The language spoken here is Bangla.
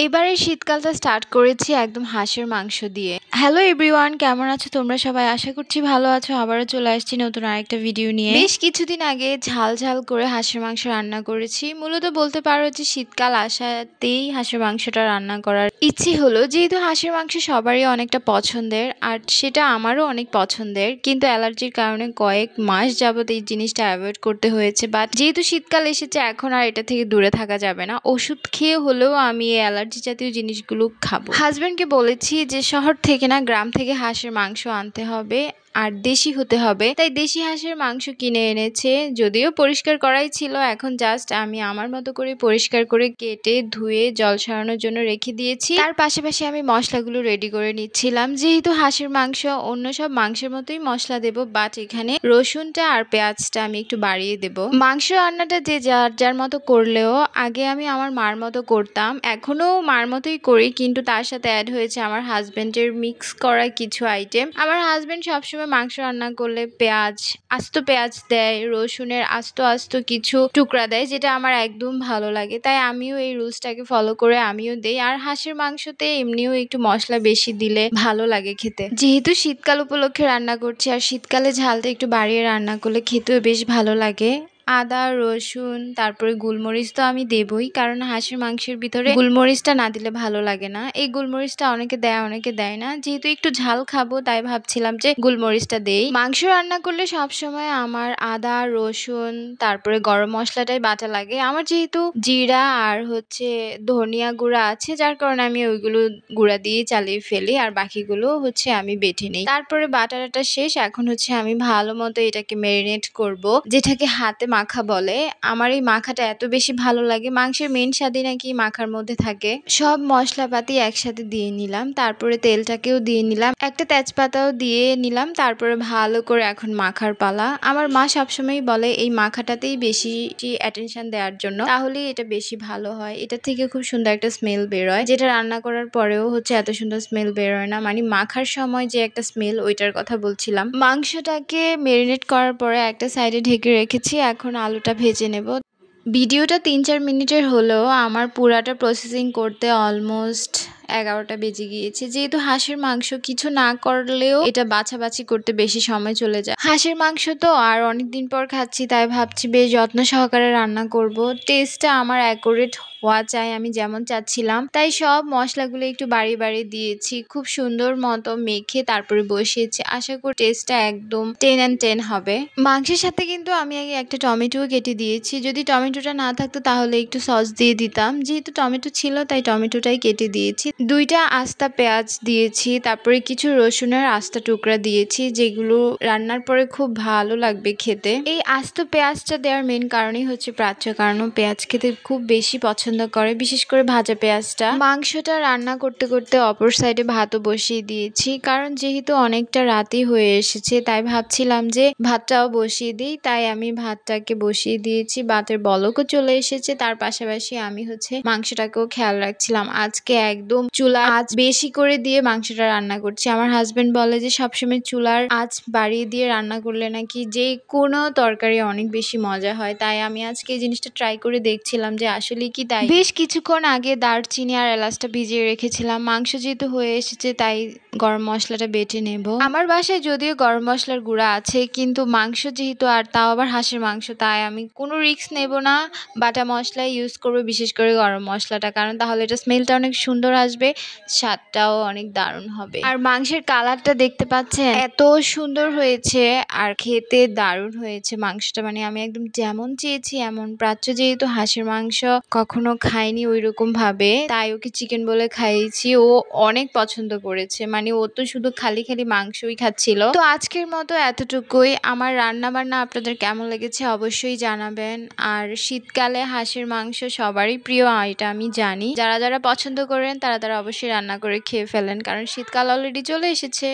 এবারে শীতকালটা স্টার্ট করেছি একদম হাঁসের মাংস দিয়ে। হ্যালো এভরিওয়ান, কেমন আছো তোমরা সবাই? আশা করছি ভালো আছো। আবারও চলে আসছি নতুন আরেকটা ভিডিও নিয়ে। বেশ কিছুদিন আগে ঝাল ঝাল করে হাঁসের মাংস রান্না করেছি। মূলত বলতে পারো যে শীতকাল আসাতেই হাঁসের মাংসটা রান্না করার ইচ্ছে হলো, যেহেতু হাঁসের মাংস সবারই অনেকটা পছন্দের আর সেটা আমারও অনেক পছন্দের, কিন্তু অ্যালার্জির কারণে কয়েক মাস যাবত এই জিনিসটা অ্যাভয়েড করতে হয়েছে। বাট যেহেতু শীতকাল এসেছে, এখন আর এটা থেকে দূরে থাকা যাবে না। ওষুধ খেয়ে হলেও আমি এই অ্যালার্জি জাতীয় জিনিসগুলো খাবো। হাজবেন্ডকে বলেছি যে শহর থেকে না, গ্রাম থেকে হাঁসের মাংস আনতে হবে আর দেশি হতে হবে। তাই দেশি হাঁসের মাংস কিনে এনেছে, যদিও পরিষ্কার করাই ছিল। এখন জাস্ট আমি আমার মতো করে পরিষ্কার করে কেটে ধুয়ে জল সরানোর জন্য রেখে দিয়েছি। তার পাশাপাশি আমি মশলাগুলো রেডি করে নিচ্ছিলাম। যেহেতু হাঁসের মাংস, অন্য সব মাংসের মতোই মশলা দেব, বাট এখানে রসুনটা আর পেঁয়াজটা আমি একটু বাড়িয়ে দেব। মাংস রান্নাটা যে যার যার মতো করলেও আগে আমি আমার মার মতো করতাম, এখনো মার মতোই করি, কিন্তু তার সাথে অ্যাড হয়েছে আমার হাজবেন্ডের মিক্স করা কিছু আইটেম। আমার হাজবেন্ড সবসময় মাংস রান্না করলে আস্ত পেঁয়াজ দেয়, রসুনের আস্ত আস্ত কিছু টুকরা দেয়, যেটা আমার একদম ভালো লাগে। তাই আমিও এই রুলসটাকে ফলো করে আমিও দেই। আর হাঁসের মাংসতে এমনিও একটু মশলা বেশি দিলে ভালো লাগে খেতে। যেহেতু শীতকাল উপলক্ষে রান্না করছি, আর শীতকালে ঝালটা একটু বাড়িয়ে রান্না করলে খেতেও বেশ ভালো লাগে। আদা, রসুন, তারপরে গোলমরিচ তো আমি দেবই, কারণ হাঁসের মাংসের ভিতরে গোলমরিচটা না দিলে ভালো লাগে না। এই গোলমরিচটা অনেকে দেয় অনেকে দেয় না, যেহেতু একটু ঝাল খাবো তাই ভাবছিলাম যে গোলমরিচটা দেই। মাংস রান্না করলে সবসময় আমার আদা, রসুন, তারপরে গরম মশলাটাই বাটা লাগে। আমার যেহেতু জিরা আর ধনিয়া গুঁড়া আছে, যার কারণে আমি ওইগুলো গুঁড়া দিয়ে চালিয়ে ফেলি, আর বাকিগুলো আমি বেটে নিই। তারপরে বাটাটা শেষ। এখন আমি ভালো মতো এটাকে ম্যারিনেট করব, যেটাকে হাতে মাখা বলে। আমার এই মাখাটা এত বেশি ভালো লাগে, মাংসের মেন স্বাদই নাকি মাখার মধ্যে থাকে। সব মশলাপাতি একসাথে দিয়ে নিলাম, তারপরে তেলটাকেও দিয়ে নিলাম, একটা তেজপাতাও দিয়ে নিলাম। তারপরে ভালো করে এখন মাখার পালা। আমার মা সবসময় বলে এই মাখাটাতেই বেশি অ্যাটেনশন দেওয়ার জন্য, তাহলেই এটা বেশি ভালো হয়। এটা থেকে খুব সুন্দর একটা স্মেল বেরোয়, যেটা রান্না করার পরেও এত সুন্দর স্মেল বেরোয় না। মানে মাখার সময় যে একটা স্মেল, ওইটার কথা বলছিলাম। মাংসটাকে মেরিনেট করার পরে একটা সাইডে ঢেকে রেখেছি। এখন আলুটা ভেজে নেব। ভিডিওটা ৩-৪ মিনিটের হলেও আমার পুরাটা প্রসেসিং করতে অলমোস্ট ১১টা বেজে গিয়েছে। যেহেতু হাঁসের মাংস, কিছু না করলেও এটা বাছাবাছি করতে বেশি সময় চলে যায়। হাঁসের মাংস তো আর অনেকদিন পর খাচ্ছি, তাই ভাবছি বেশ যত্ন সহকারে রান্না করব। টেস্টটা আমার অ্যাকুরেট হওয়া চাই, আমি যেমন চাচ্ছিলাম। তাই সব মশলাগুলো একটু বাড়িয়ে বাড়িয়ে দিয়েছি, খুব সুন্দর মতো মেখে তারপরে বসিয়েছি। আশা করি টেস্টটা একদম 10 and 10 হবে। মাংসের সাথে কিন্তু আমি আগে একটা টমেটো কেটে দিয়েছি। যদি টমেটোটা না থাকতো তাহলে একটু সস দিয়ে দিতাম, যেহেতু টমেটো ছিল তাই টমেটোটাই কেটে দিয়েছি। 2টা আস্তা পেঁয়াজ দিয়েছি, তারপরে কিছু রসুনের আস্তা টুকরা দিয়েছি, যেগুলো রান্নার পরে খুব ভালো লাগবে খেতে। এই আস্ত পেঁয়াজটা দেওয়ার মেন কারণই প্রাচ্য, কারণ পেঁয়াজ খেতে খুব বেশি পছন্দ করে, বিশেষ করে ভাজা পেঁয়াজটা। মাংসটা রান্না করতে করতে অপর সাইডে ভাতও বসিয়ে দিয়েছি, কারণ যেহেতু অনেকটা রাতই হয়ে এসেছে, তাই ভাবছিলাম যে ভাতটাও বসিয়ে দিই। তাই আমি ভাতটাকে বসিয়ে দিয়েছি, ভাতের বলকও চলে এসেছে। তার পাশাপাশি আমি মাংসটাকেও খেয়াল রাখছিলাম। আজকে একদম চুলা আঁচ বেশি করে দিয়ে মাংসটা রান্না করছি। আমার হাজবেন্ড বলে যে সবসময় চুলার আঁচ বাড়িয়ে দিয়ে রান্না করলে নাকি যে কোনো তরকারি অনেক বেশি মজা হয়। তাই আমি আজকে এই জিনিসটা ট্রাই করে দেখছিলাম যে আসলে কি তাই। বেশ কিছুক্ষণ আগে দারচিনি আর এলাচটা ভিজিয়ে রেখেছিলাম। মাংস যেহেতু হয়ে এসেছে, তাই গরম মশলাটা বেটে নেব। আমার বাসায় যদিও গরম মশলার গুঁড়া আছে, কিন্তু মাংস যেহেতু, আর তাও আবার হাঁসের মাংস, তাই আমি কোনো রিস্ক নেব না, বাটা মশলাই ইউজ করবো, বিশেষ করে গরম মশলাটা, কারণ তাহলে এটা স্মেলটা অনেক সুন্দর আসবে, স্বাদটাও অনেক দারুণ হবে। আর মাংসের কালারটা দেখতে পাচ্ছেন, এত সুন্দর হয়েছে আর খেতে দারুণ হয়েছে মাংসটা। মানে আমি একদম যেমন চেয়েছি এমন। প্রাচ্য যেহেতু হাঁসের মাংস কখনো খায়নি ওই রকম ভাবে, তাই ওকে চিকেন বলে খাইয়েছি, ও অনেক পছন্দ করেছে। মানে ও তো শুধু খালি খালি মাংসই খাচ্ছিল। তো আজকের মতো এতটুকুই। আমার রান্না বান্না আপনাদের কেমন লেগেছে অবশ্যই জানাবেন। আর শীতকালে হাঁসের মাংস সবারই প্রিয়, এটা আমি জানি। যারা যারা পছন্দ করেন তারা তারা অবশ্যই রান্না করে খেয়ে ফেলেন, কারণ শীতকাল অলরেডি চলে এসেছে।